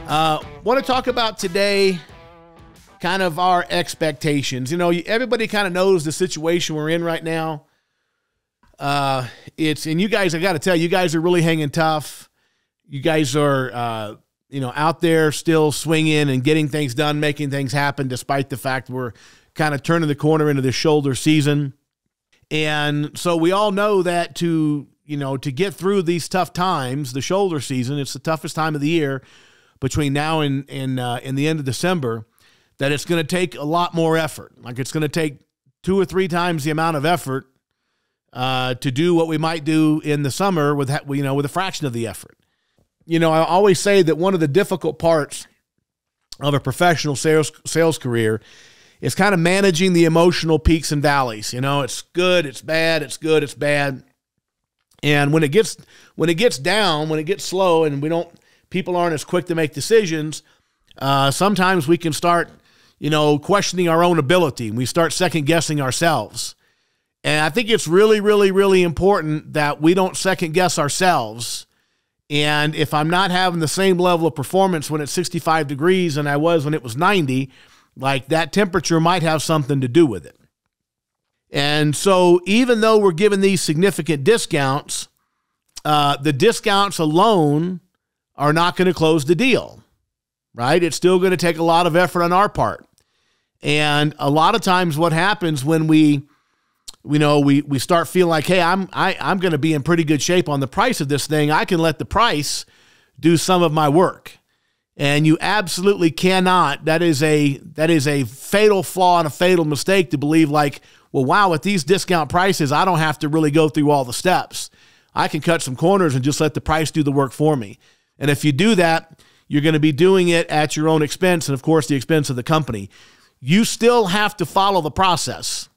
Want to talk about today kind of our expectations. You know, everybody kind of knows the situation we're in right now. And you guys, I got to tell you, you guys are really hanging tough. You guys are, out there still swinging and getting things done, making things happen, despite the fact we're kind of turning the corner into the shoulder season. And so we all know that to get through these tough times, the shoulder season, it's the toughest time of the year between now and the end of December, that it's going to take a lot more effort. Like it's going to take 2 or 3 times the amount of effort to do what we might do in the summer with a fraction of the effort. You know, I always say that one of the difficult parts of a professional sales career is kind of managing the emotional peaks and valleys. You know, it's good, it's bad, it's good, it's bad. And when it gets down, when it gets slow, and people aren't as quick to make decisions, sometimes we can start, questioning our own ability. We start second guessing ourselves. And I think it's really, really, really important that we don't second guess ourselves. And if I'm not having the same level of performance when it's 65 degrees than I was when it was 90, like that temperature might have something to do with it. And so even though we're given these significant discounts, the discounts alone are not going to close the deal, right? It's still going to take a lot of effort on our part. And a lot of times what happens when we start feeling like, hey, I'm going to be in pretty good shape on the price of this thing, I can let the price do some of my work. And you absolutely cannot. That is a fatal flaw and a fatal mistake to believe like, well, wow, at these discount prices, I don't have to really go through all the steps. I can cut some corners and just let the price do the work for me. And if you do that, you're going to be doing it at your own expense and, of course, the expense of the company. You still have to follow the process.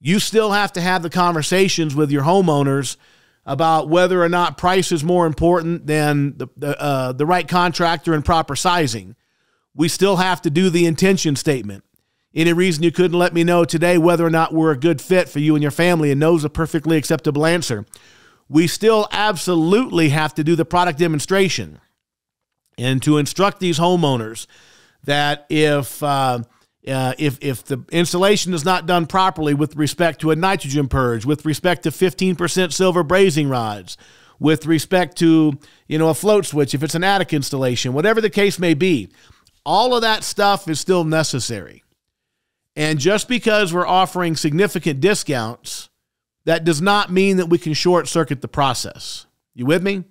You still have to have the conversations with your homeowners about whether or not price is more important than the right contractor and proper sizing. We still have to do the intention statement. Any reason you couldn't let me know today whether or not we're a good fit for you and your family, and knows a perfectly acceptable answer. We still absolutely have to do the product demonstration and to instruct these homeowners that if the installation is not done properly with respect to a nitrogen purge, with respect to 15% silver brazing rods, with respect to, a float switch, if it's an attic installation, whatever the case may be, all of that stuff is still necessary. And just because we're offering significant discounts, that does not mean that we can short circuit the process. You with me?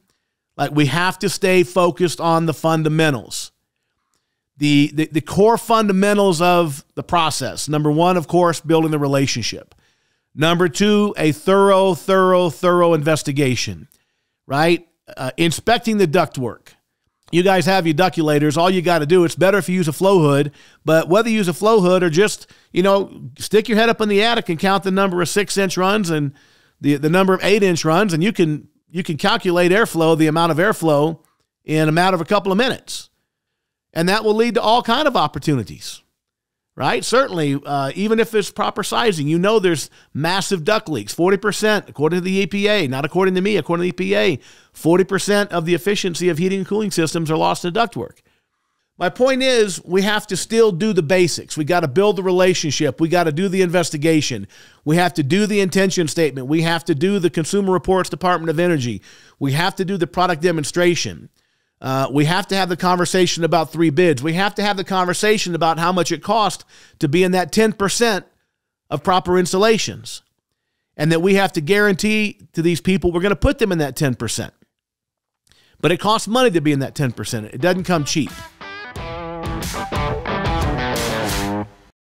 Like, we have to stay focused on the fundamentals. The core fundamentals of the process. Number 1, of course, building the relationship. Number 2, a thorough investigation, right? Inspecting the ductwork. You guys have your ductulators. All you got to do, it's better if you use a flow hood, but whether you use a flow hood or just, stick your head up in the attic and count the number of 6-inch runs and the number of 8-inch runs, and you can calculate airflow, the amount of airflow, in a matter of a couple of minutes. And that will lead to all kinds of opportunities, right? Certainly, even if it's proper sizing, there's massive duct leaks. 40%, according to the EPA, not according to me, according to the EPA, 40% of the efficiency of heating and cooling systems are lost in ductwork. My point is, we have to still do the basics. We got to build the relationship. We got to do the investigation. We have to do the intention statement. We have to do the Consumer Reports Department of Energy. We have to do the product demonstration. We have to have the conversation about 3 bids. We have to have the conversation about how much it costs to be in that 10% of proper installations. And that we have to guarantee to these people we're going to put them in that 10%. But it costs money to be in that 10%. It doesn't come cheap.